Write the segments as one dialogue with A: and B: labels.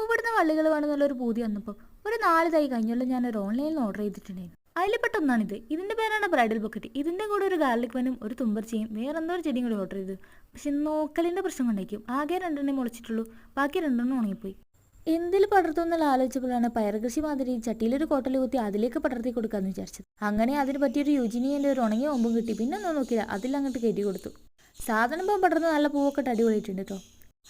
A: പൂവിടുന്ന വള്ളികൾ വേണമെന്നുള്ളൊരു പൂതി വന്നപ്പോൾ ഒരു 4 തൈ കഴിഞ്ഞുള്ള ഞാനൊരു ഓൺലൈനിൽ ഓർഡർ ചെയ്തിട്ടുണ്ടായിരുന്നു. അതിൽപ്പെട്ട ഒന്നാണിത്. ഇതിന്റെ പേരാണ് ബ്രൈഡൽ ബൊക്കറ്റ്. ഇതിന്റെ കൂടെ ഒരു ഗാർലിക് വനും ഒരു തുമ്പർച്ചയും വേറെന്തോ ഒരു ചെടിയും കൂടി ഓർഡർ ചെയ്തു. പക്ഷെ നോക്കലിന്റെ പ്രശ്നം കൊണ്ടായിരിക്കും ആകെ 2 മുളച്ചിട്ടുള്ളൂ, ബാക്കി 2 ഉണങ്ങിപ്പോയി. എന്തിൽ പടർത്തുമെന്നുള്ള ആലോചിച്ചപ്പോഴാണ് പയറുകൃഷി മാതിരി ചട്ടിയിലൊരു കോട്ടൽ കുത്തി അതിലേക്ക് പടർത്തി കൊടുക്കാമെന്ന് വിചാരിച്ചത്. അങ്ങനെ അതിന് പറ്റിയൊരു യുജിനിയൻ്റെ ഒരു ഉണങ്ങിയ ഒമ്പും കിട്ടി. പിന്നെ ഒന്നും നോക്കിയില്ല, അതിലങ്ങോട്ട് കയറ്റി കൊടുത്തു. സാധനം ഇപ്പോൾ പടർന്ന് നല്ല പൂവൊക്കെ അടിപൊളിയിട്ടുണ്ട് കേട്ടോ.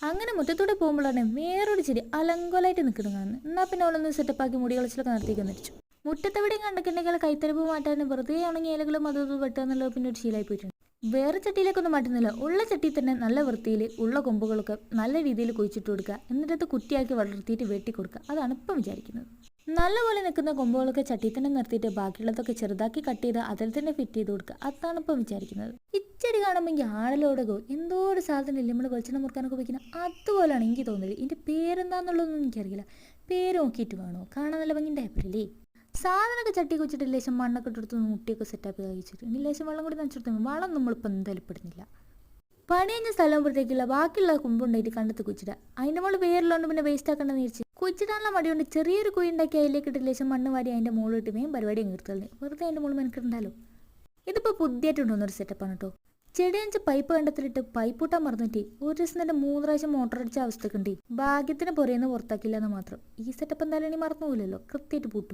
A: അങ്ങനെ മുറ്റത്തൂടെ പോകുമ്പോഴാണ് വേറൊരു ചെടി അലങ്കോലായിട്ട് നിൽക്കുന്നത് കാണുന്നത്. എന്നാൽ പിന്നെ അവളൊന്ന് സെറ്റപ്പാക്കി മുടി കളിച്ചിലൊക്കെ നടത്തിയൊക്കെ നിരിച്ചു. മുറ്റത്തെവിടെയും കണ്ടിട്ടുണ്ടെങ്കിൽ കൈത്തരപ്പ് മാറ്റാൻ വെറുതെ ഉണങ്ങിയ ഇലകളും അതും വെട്ടുക എന്നുള്ളത് പിന്നെ ഒരു ശീലമായി പോയിട്ടുണ്ട്. വേറെ ചട്ടിയിലേക്കൊന്നും മാറ്റുന്നില്ല, ഉള്ള ചട്ടിയിൽ തന്നെ നല്ല വൃത്തിയിൽ ഉള്ള കൊമ്പുകളൊക്കെ നല്ല രീതിയിൽ കുഴിച്ചിട്ട് കൊടുക്കുക, എന്നിട്ട് കുറ്റിയാക്കി വളർത്തിയിട്ട് വെട്ടി കൊടുക്കുക. അതാണ് ഇപ്പം വിചാരിക്കുന്നത്. നല്ലപോലെ നിൽക്കുന്ന കൊമ്പുകളൊക്കെ ചട്ടിയിൽ തന്നെ നിർത്തിയിട്ട് ബാക്കിയുള്ളതൊക്കെ ചെറുതാക്കി കട്ട് ചെയ്ത് അതിൽ തന്നെ ഫിറ്റ് ചെയ്ത് കൊടുക്കുക. അതാണ് ഇപ്പം വിചാരിക്കുന്നത്. ഇച്ചടി കാണുമ്പോൾ ആടലോടകോ എന്തോ ഒരു സാധനം ഇല്ലേ നമ്മൾ വെളിച്ചെണ്ണ മുറുക്കാനൊക്കെ ഉപയോഗിക്കുന്നത്, അതുപോലെയാണ് എനിക്ക് തോന്നുന്നത്. ഇതിൻ്റെ പേരെന്താന്നുള്ളതൊന്നും എനിക്കറിയില്ല. പേര് നോക്കിയിട്ട് വേണോ, കാണാൻ നല്ല ഭംഗി ഉണ്ടായപ്പോഴല്ലേ. സാധനമൊക്കെ ചട്ടി കുച്ചിട്ട് ലേശം മണ്ണൊക്കെ ഇട്ടെടുത്ത് മുട്ടിയൊക്കെ സെറ്റപ്പ് കഴിച്ചിട്ട് ഇനി ലേശം വെള്ളം കൂടി നനച്ചെടുത്തു. വളം നമ്മളിപ്പോൾ എന്തായാലും പെടുന്നില്ല. പണി കഴിഞ്ഞ സ്ഥലമാകുമ്പോഴത്തേക്കുള്ള ബാക്കിയുള്ള കുമ്പുണ്ടായിട്ട് കണ്ടെത്തി കുച്ചിടുക. അതിൻ്റെ മുകളിൽ വേറുള്ളതുകൊണ്ട് പിന്നെ വേസ്റ്റ് ആക്കണ്ടെന്ന് വിരിച്ച് കുച്ചിടാനുള്ള മടി കൊണ്ട് ചെറിയൊരു കുഴി ഉണ്ടാക്കി അതിലേക്ക് ഇട്ട് ലേശം മണ്ണ് വാരി അതിൻ്റെ മുകളിൽ ഇട്ട് വേഗം പരിപാടി നിർത്തുന്നത്. വെറുതെ അതിൻ്റെ മുകളിൽ മെനക്കിട്ടുണ്ടല്ലോ. ഇതിപ്പോൾ പുതിയതായിട്ടുണ്ടോന്നൊരു സെറ്റപ്പാണ് കേട്ടോ. ചെടി അഞ്ച് പൈപ്പ് കണ്ടത്തിലിട്ട് പൈപ്പ് കൂട്ടാൻ മറന്നിട്ട് ഒരു ദിവസം തന്നെ 3 പ്രാവശ്യം മോട്ടർ അടിച്ച അവസ്ഥക്കുണ്ട്. ഭാഗ്യത്തിന് പുറയുന്ന പുറത്താക്കില്ല എന്ന് മാത്രം. ഈ സെറ്റപ്പ് എന്തായാലും ഇനി മറന്നു പോലല്ലോ, കൃത്യമായിട്ട് പൂട്ടും.